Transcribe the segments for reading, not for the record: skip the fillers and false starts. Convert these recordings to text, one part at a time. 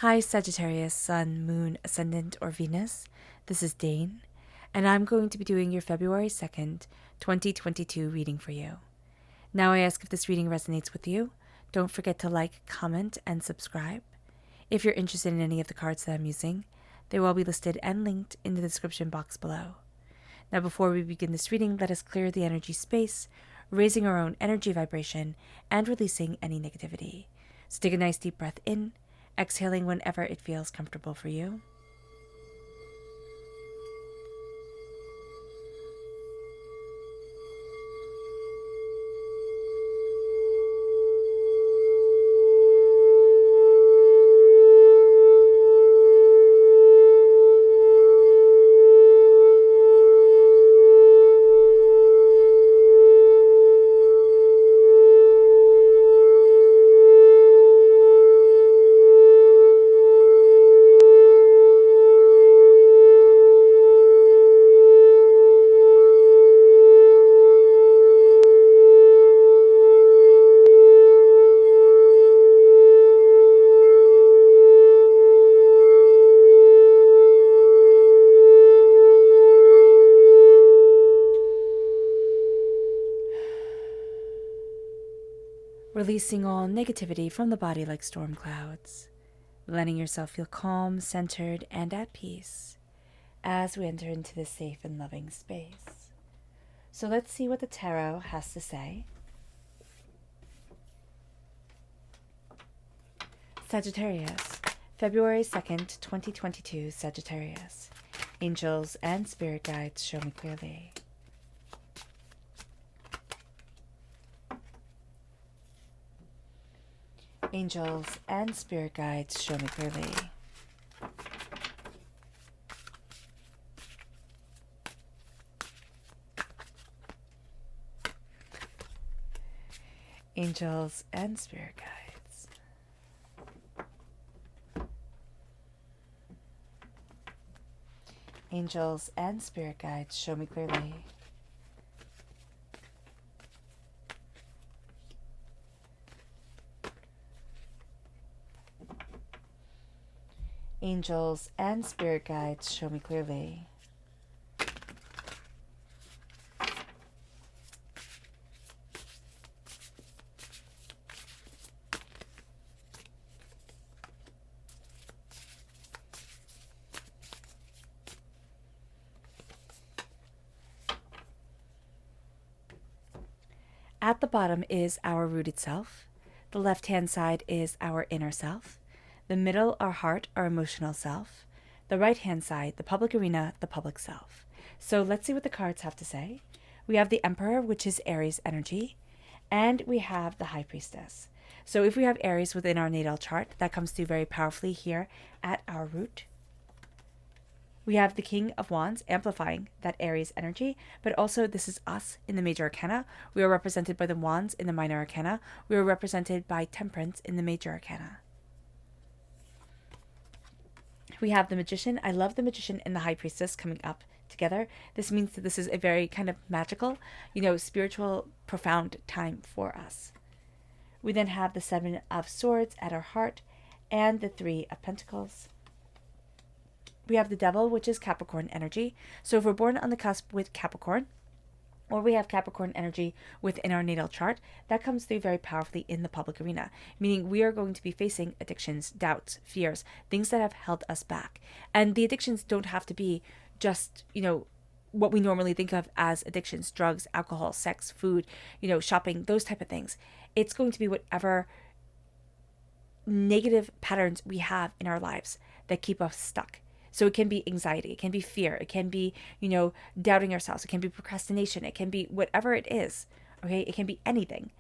Hi, Sagittarius, Sun, Moon, Ascendant, or Venus. This is Dane, and I'm going to be doing your February 2nd, 2022 reading for you. Now I ask if this reading resonates with you. Don't forget to like, comment, and subscribe. If you're interested in any of the cards that I'm using, they will all be listed and linked in the description box below. Now before we begin this reading, let us clear the energy space, raising our own energy vibration and releasing any negativity. So take a nice deep breath in, exhaling whenever it feels comfortable for you. Releasing all negativity from the body like storm clouds, letting yourself feel calm, centered, and at peace as we enter into this safe and loving space. So let's see what the tarot has to say. Sagittarius, February 2nd, 2022, Sagittarius. Angels and spirit guides show me clearly. Angels and spirit guides show me clearly. Angels and spirit guides. Angels and spirit guides show me clearly. Angels and spirit guides show me clearly. At the bottom is our rooted self. The left-hand side is our inner self. The middle, our heart, our emotional self. The right-hand side, the public arena, the public self. So let's see what the cards have to say. We have the Emperor, which is Aries energy, and we have the High Priestess. So if we have Aries within our natal chart, that comes through very powerfully here at our root. We have the King of Wands amplifying that Aries energy, but also this is us in the major arcana. We are represented by the Wands in the minor arcana. We are represented by Temperance in the major arcana. We have the Magician. I love the Magician and the High Priestess coming up together. This means that this is a very kind of magical, spiritual, profound time for us. We then have the Seven of Swords at our heart and the Three of Pentacles. We have the Devil, which is Capricorn energy. So if we're born on the cusp with Capricorn, or we have Capricorn energy within our natal chart, that comes through very powerfully in the public arena, meaning we are going to be facing addictions, doubts, fears, things that have held us back. And the addictions don't have to be just, what we normally think of as addictions, drugs, alcohol, sex, food, shopping, those type of things. It's going to be whatever negative patterns we have in our lives that keep us stuck. So it can be anxiety, it can be fear, it can be, doubting ourselves, it can be procrastination, it can be whatever it is, okay? It can be anything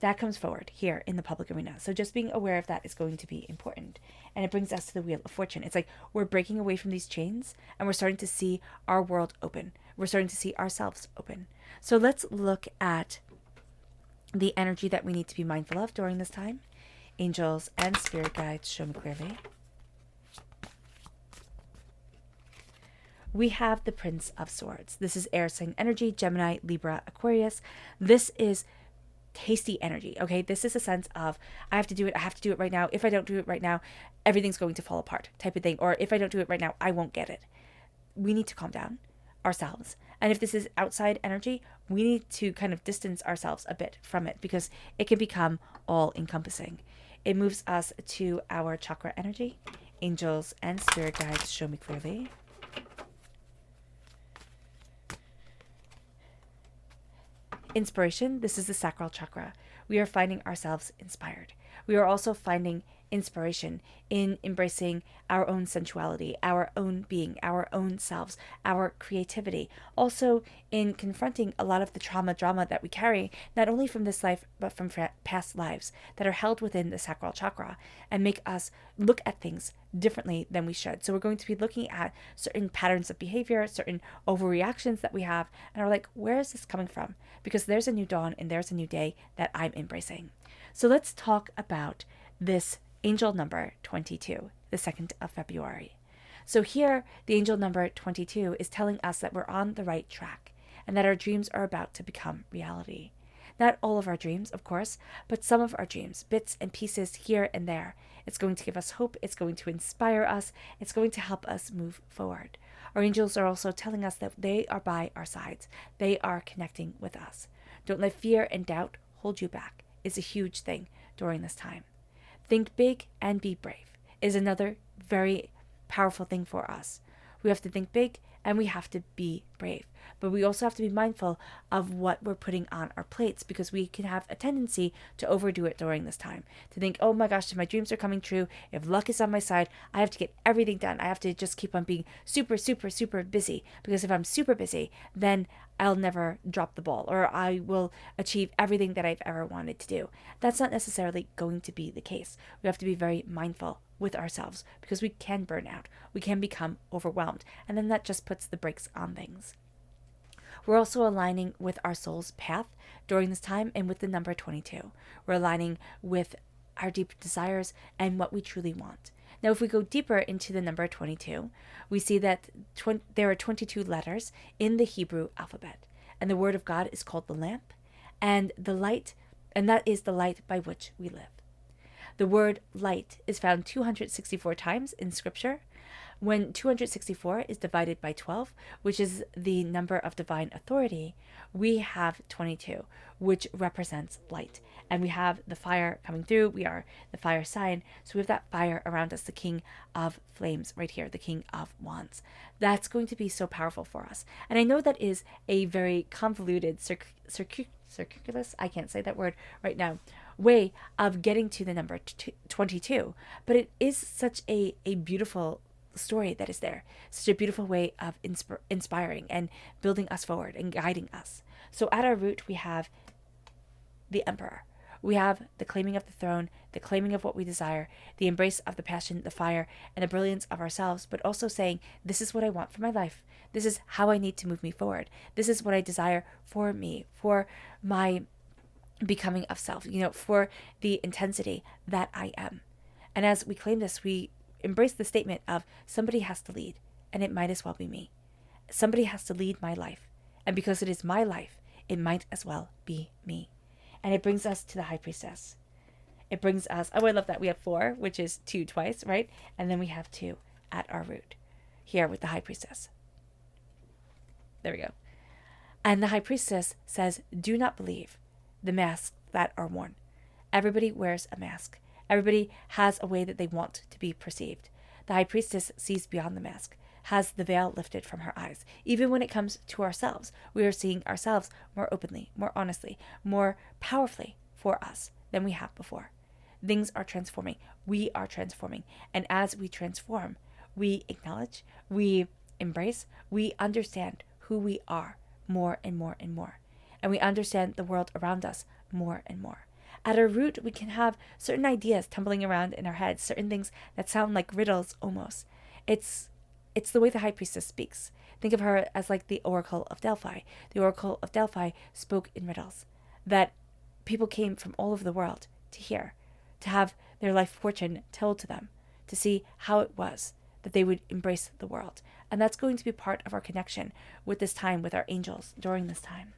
that comes forward here in the public arena. So just being aware of that is going to be important. And it brings us to the Wheel of Fortune. It's like we're breaking away from these chains and we're starting to see our world open. We're starting to see ourselves open. So let's look at the energy that we need to be mindful of during this time. Angels and spirit guides show me clearly. We have the Prince of Swords. This is air sign energy, Gemini, Libra, Aquarius. This is hasty energy. Okay, this is a sense of I have to do it right now. If I don't do it right now, everything's going to fall apart type of thing. Or if I don't do it right now, I won't get it. We need to calm down ourselves. And if this is outside energy, we need to kind of distance ourselves a bit from it, because it can become all encompassing. It moves us to our chakra energy. Angels and spirit guides, show me clearly. Inspiration, this is the sacral chakra. We are finding ourselves inspired. We are also finding inspiration in embracing our own sensuality, our own being, our own selves, our creativity. Also in confronting a lot of the drama that we carry, not only from this life, but from past lives that are held within the sacral chakra, and make us look at things differently than we should. So we're going to be looking at certain patterns of behavior, certain overreactions that we have, and are like, where is this coming from? Because there's a new dawn and there's a new day that I'm embracing. So let's talk about this angel number 22, the 2nd of February. So here, the angel number 22 is telling us that we're on the right track and that our dreams are about to become reality. Not all of our dreams, of course, but some of our dreams, bits and pieces here and there. It's going to give us hope. It's going to inspire us. It's going to help us move forward. Our angels are also telling us that they are by our sides. They are connecting with us. Don't let fear and doubt hold you back. It's a huge thing during this time. Think big and be brave is another very powerful thing for us. We have to think big and we have to be brave. But we also have to be mindful of what we're putting on our plates, because we can have a tendency to overdo it during this time. To think, oh my gosh, if my dreams are coming true, if luck is on my side, I have to get everything done. I have to just keep on being super, super, super busy. Because if I'm super busy, then I'll never drop the ball, or I will achieve everything that I've ever wanted to do. That's not necessarily going to be the case. We have to be very mindful with ourselves, because we can burn out. We can become overwhelmed. And then that just puts the brakes on things. We're also aligning with our soul's path during this time, and with the number 22. We're aligning with our deep desires and what we truly want. Now, if we go deeper into the number 22, we see that there are 22 letters in the Hebrew alphabet. And the word of God is called the lamp, and the light, and that is the light by which we live. The word light is found 264 times in Scripture. When 264 is divided by 12, which is the number of divine authority, we have 22, which represents light. And we have the fire coming through. We are the fire sign. So we have that fire around us, the king of flames right here, the king of wands. That's going to be so powerful for us. And I know that is a very convoluted, circuitous, I can't say that word right now, way of getting to the number 22. But it is such a beautiful story that is there. Such a beautiful way of inspiring and building us forward and guiding us. So at our root, we have the emperor. We have the claiming of the throne, the claiming of what we desire, the embrace of the passion, the fire, and the brilliance of ourselves, but also saying, this is what I want for my life. This is how I need to move me forward. This is what I desire for me, for my becoming of self, for the intensity that I am. And as we claim this, we embrace the statement of somebody has to lead, and it might as well be me. Somebody has to lead my life. And because it is my life, it might as well be me. And it brings us to the high priestess. It brings us, I love that we have 4, which is 2 twice, right? And then we have 2 at our root here with the high priestess. There we go. And the high priestess says, do not believe the masks that are worn. Everybody wears a mask. Everybody has a way that they want to be perceived. The high priestess sees beyond the mask, has the veil lifted from her eyes. Even when it comes to ourselves, we are seeing ourselves more openly, more honestly, more powerfully for us than we have before. Things are transforming. We are transforming. And as we transform, we acknowledge, we embrace, we understand who we are more and more and more. And we understand the world around us more and more. At our root, we can have certain ideas tumbling around in our heads, certain things that sound like riddles almost. It's the way the high priestess speaks. Think of her as like the Oracle of Delphi. The Oracle of Delphi spoke in riddles that people came from all over the world to hear, to have their life fortune told to them, to see how it was that they would embrace the world. And that's going to be part of our connection with this time, with our angels during this time.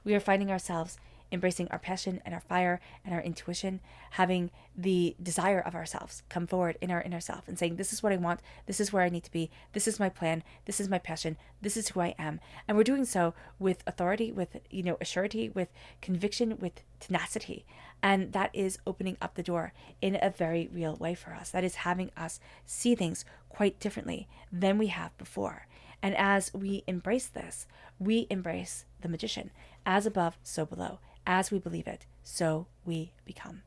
We are finding ourselves embracing our passion and our fire and our intuition, having the desire of ourselves come forward in our inner self and saying, this is what I want, this is where I need to be, this is my plan, this is my passion, this is who I am. And we're doing so with authority, with, assurity, with conviction, with tenacity. And that is opening up the door in a very real way for us. That is having us see things quite differently than we have before. And as we embrace this, we embrace the magician. As above, so below. As we believe it, so we become.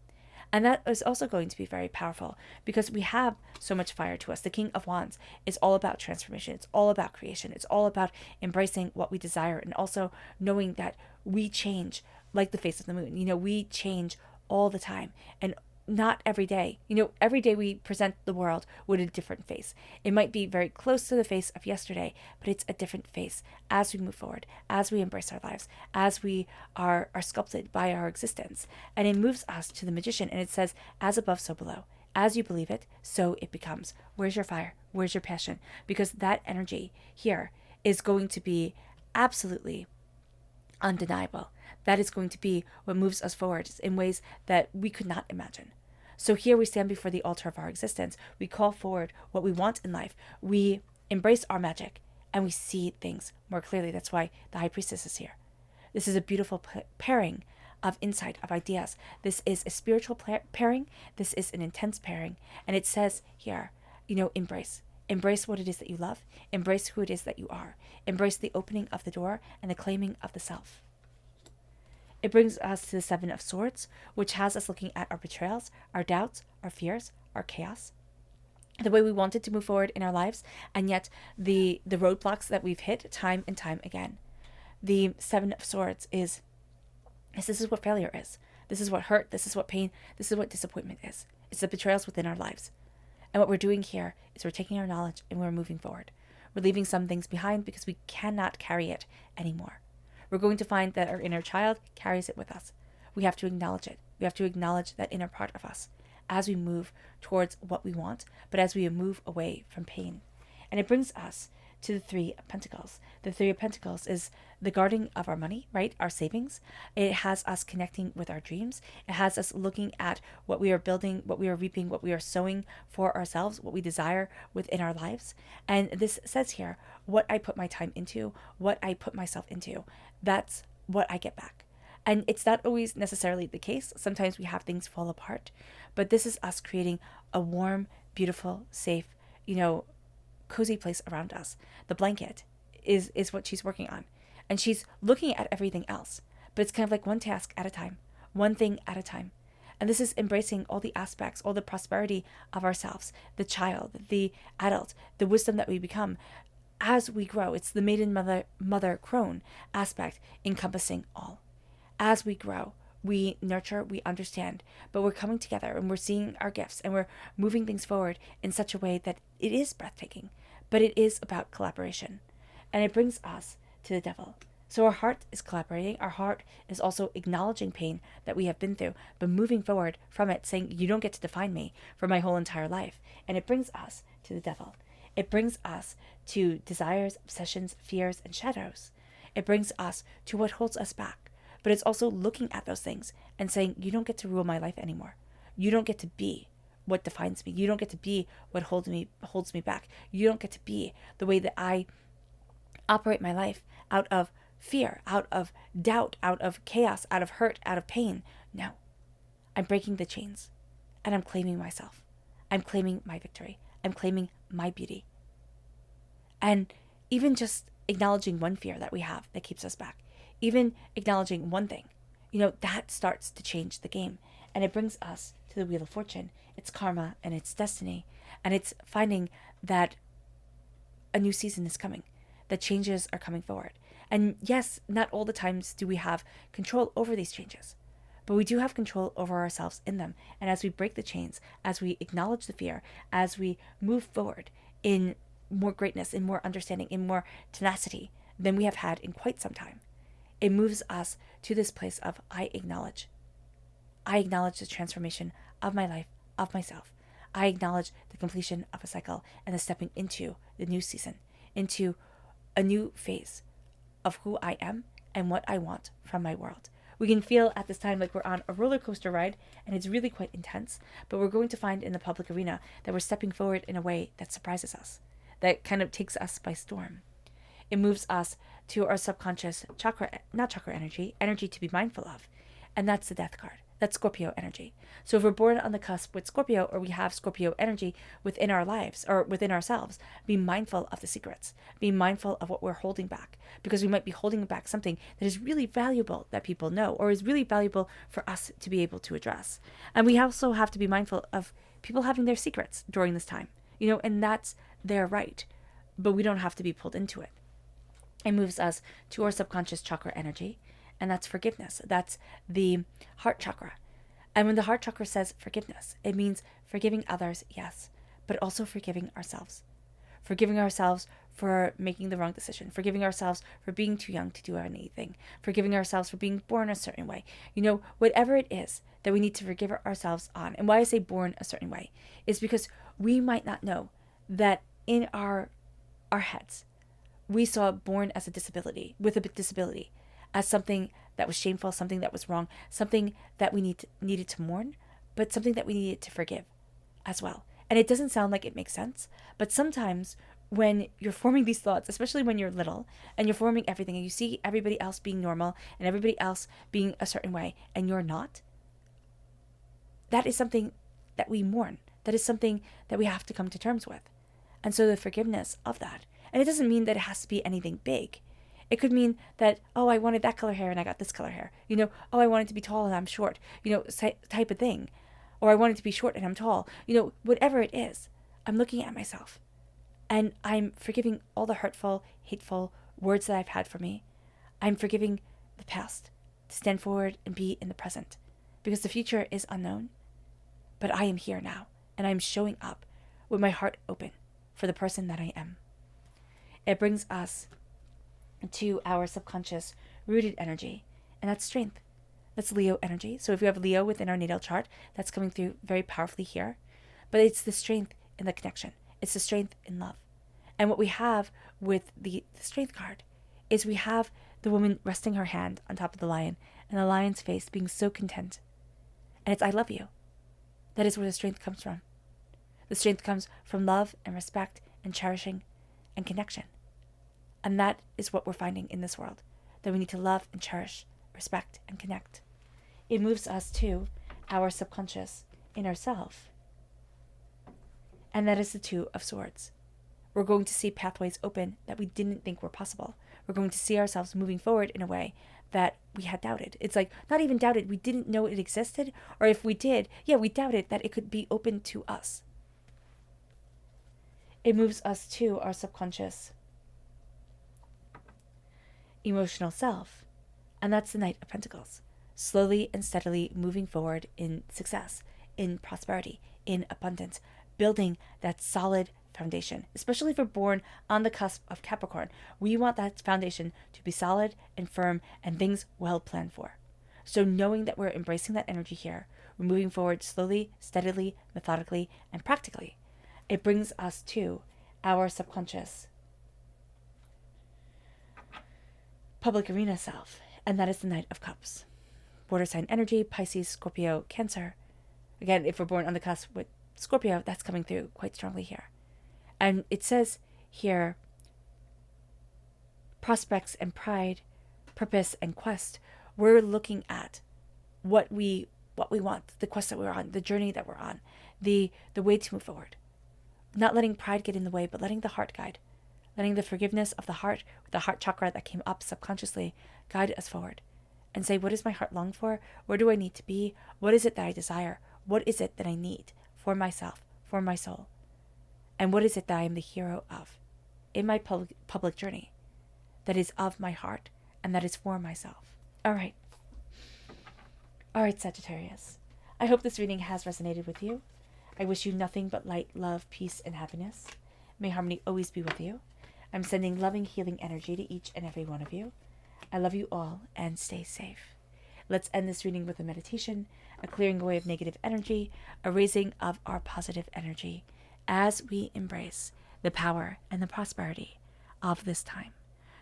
And that is also going to be very powerful because we have so much fire to us. The King of Wands is all about transformation. It's all about creation. It's all about embracing what we desire and also knowing that we change like the face of the moon. We change all the time. And not every day. Every day we present the world with a different face. It might be very close to the face of yesterday, but it's a different face as we move forward, as we embrace our lives, as we are sculpted by our existence. And it moves us to the magician, and it says, as above, so below. As you believe it, so it becomes. Where's your fire? Where's your passion? Because that energy here is going to be absolutely undeniable. That is going to be what moves us forward in ways that we could not imagine. So here we stand before the altar of our existence. We call forward what we want in life. We embrace our magic and we see things more clearly. That's why the High Priestess is here. This is a beautiful pairing of insight, of ideas. This is a spiritual pairing. This is an intense pairing. And it says here, embrace. Embrace what it is that you love. Embrace who it is that you are. Embrace the opening of the door and the claiming of the self. It brings us to the Seven of Swords, which has us looking at our betrayals, our doubts, our fears, our chaos, the way we wanted to move forward in our lives, and yet the roadblocks that we've hit time and time again. The Seven of Swords is this is what failure is. This is what hurt. This is what pain. This is what disappointment is. It's the betrayals within our lives. And what we're doing here is we're taking our knowledge and we're moving forward. We're leaving some things behind because we cannot carry it anymore. We're going to find that our inner child carries it with us. We have to acknowledge it. We have to acknowledge that inner part of us as we move towards what we want, but as we move away from pain. And it brings us to the Three of Pentacles. The Three of Pentacles is the guarding of our money, right? Our savings. It has us connecting with our dreams. It has us looking at what we are building, what we are reaping, what we are sowing for ourselves, what we desire within our lives. And this says here, what I put my time into, what I put myself into, that's what I get back. And it's not always necessarily the case. Sometimes we have things fall apart, but this is us creating a warm, beautiful, safe, cozy place around us. The blanket is what she's working on. And she's looking at everything else. But it's kind of like one task at a time, one thing at a time. And this is embracing all the aspects, all the prosperity of ourselves, the child, the adult, the wisdom that we become as we grow. It's the maiden mother crone aspect encompassing all. As we grow, we nurture, we understand, but we're coming together and we're seeing our gifts and we're moving things forward in such a way that it is breathtaking, but it is about collaboration. And it brings us to the Devil. So our heart is collaborating. Our heart is also acknowledging pain that we have been through, but moving forward from it, saying, you don't get to define me for my whole entire life. And it brings us to the Devil. It brings us to desires, obsessions, fears, and shadows. It brings us to what holds us back. But it's also looking at those things and saying, you don't get to rule my life anymore. You don't get to be what defines me. You don't get to be what holds me back. You don't get to be the way that I operate my life out of fear, out of doubt, out of chaos, out of hurt, out of pain. No. I'm breaking the chains and I'm claiming myself. I'm claiming my victory. I'm claiming my beauty. And even just acknowledging one fear that we have that keeps us back, even acknowledging one thing, that starts to change the game. And it brings us to the Wheel of Fortune. It's karma and it's destiny. And it's finding that a new season is coming, that changes are coming forward. And yes, not all the times do we have control over these changes, but we do have control over ourselves in them. And as we break the chains, as we acknowledge the fear, as we move forward in more greatness, in more understanding, in more tenacity than we have had in quite some time, it moves us to this place of I acknowledge the transformation of my life, of myself. I acknowledge the completion of a cycle and the stepping into the new season, into a new phase of who I am and what I want from my world, We can feel at this time like we're on a roller coaster ride, and it's really quite intense, but we're going to find in the public arena that we're stepping forward in a way that surprises us, that kind of takes us by storm. It moves us to our subconscious chakra, not chakra energy, energy to be mindful of. And that's the death card. That's Scorpio energy. So if we're born on the cusp with Scorpio, or we have Scorpio energy within our lives or within ourselves, be mindful of the secrets. Be mindful of what we're holding back, because we might be holding back something that is really valuable that people know, or is really valuable for us to be able to address. And we also have to be mindful of people having their secrets during this time, and that's their right, but we don't have to be pulled into it. It moves us to our subconscious chakra energy, and that's forgiveness. That's the heart chakra. And when the heart chakra says forgiveness, it means forgiving others, yes, but also forgiving ourselves. Forgiving ourselves for making the wrong decision, forgiving ourselves for being too young to do anything, forgiving ourselves for being born a certain way. Whatever it is that we need to forgive ourselves on. And why I say born a certain way is because we might not know that in our heads, we saw born as a disability, with a disability, as something that was shameful, something that was wrong, something that we needed to mourn, but something that we needed to forgive as well. And it doesn't sound like it makes sense, but sometimes when you're forming these thoughts, especially when you're little and you're forming everything and you see everybody else being normal and everybody else being a certain way and you're not, that is something that we mourn. That is something that we have to come to terms with. And so the forgiveness of that. And it doesn't mean that it has to be anything big. It could mean that, I wanted that color hair and I got this color hair. I wanted to be tall and I'm short, type of thing. Or I wanted to be short and I'm tall. Whatever it is, I'm looking at myself. And I'm forgiving all the hurtful, hateful words that I've had for me. I'm forgiving the past to stand forward and be in the present. Because the future is unknown. But I am here now. And I'm showing up with my heart open for the person that I am. It brings us to our subconscious rooted energy, and that's strength. That's Leo energy. So if we have Leo within our natal chart, that's coming through very powerfully here. But it's the strength in the connection. It's the strength in love. And what we have with the strength card is we have the woman resting her hand on top of the lion, and the lion's face being so content. And it's I love you. That is where the strength comes from. The strength comes from love and respect and cherishing and connection. And that is what we're finding in this world, that we need to love and cherish, respect, and connect. It moves us to our subconscious inner self. And that is the Two of Swords. We're going to see pathways open that we didn't think were possible. We're going to see ourselves moving forward in a way that we had doubted. It's like, not even doubted, we didn't know it existed. Or if we did, we doubted that it could be open to us. It moves us to our subconscious emotional self, and that's the Knight of Pentacles. Slowly and steadily moving forward in success, in prosperity, in abundance, building that solid foundation. Especially if we're born on the cusp of Capricorn, we want that foundation to be solid and firm and things well planned for. So knowing that we're embracing that energy here, we're moving forward slowly, steadily, methodically, and practically. It brings us to our subconscious public arena self, and that is the Knight of Cups. Water sign energy, Pisces, Scorpio, Cancer. Again, if we're born on the cusp with Scorpio, that's coming through quite strongly here. And it says here, prospects and pride, purpose and quest. We're looking at what we want, the quest that we're on, the journey that we're on, the way to move forward. Not letting pride get in the way, but letting the heart guide. Letting the forgiveness of the heart, with the heart chakra that came up subconsciously, guide us forward. And say, what does my heart long for? Where do I need to be? What is it that I desire? What is it that I need for myself, for my soul? And what is it that I am the hero of in my public journey that is of my heart and that is for myself? All right, Sagittarius. I hope this reading has resonated with you. I wish you nothing but light, love, peace, and happiness. May harmony always be with you. I'm sending loving, healing energy to each and every one of you. I love you all and stay safe. Let's end this reading with a meditation, a clearing away of negative energy, a raising of our positive energy as we embrace the power and the prosperity of this time.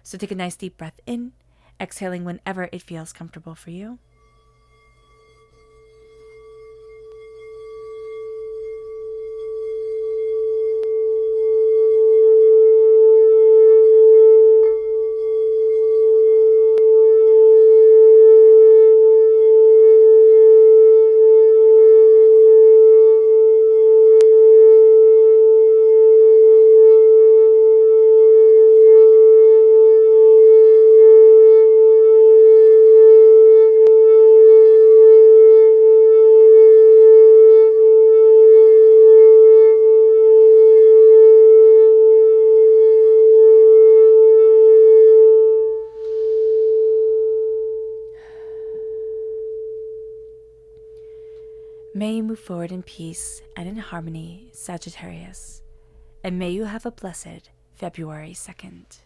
So take a nice deep breath in, exhaling whenever it feels comfortable for you. May you move forward in peace and in harmony, Sagittarius. And may you have a blessed February 2nd.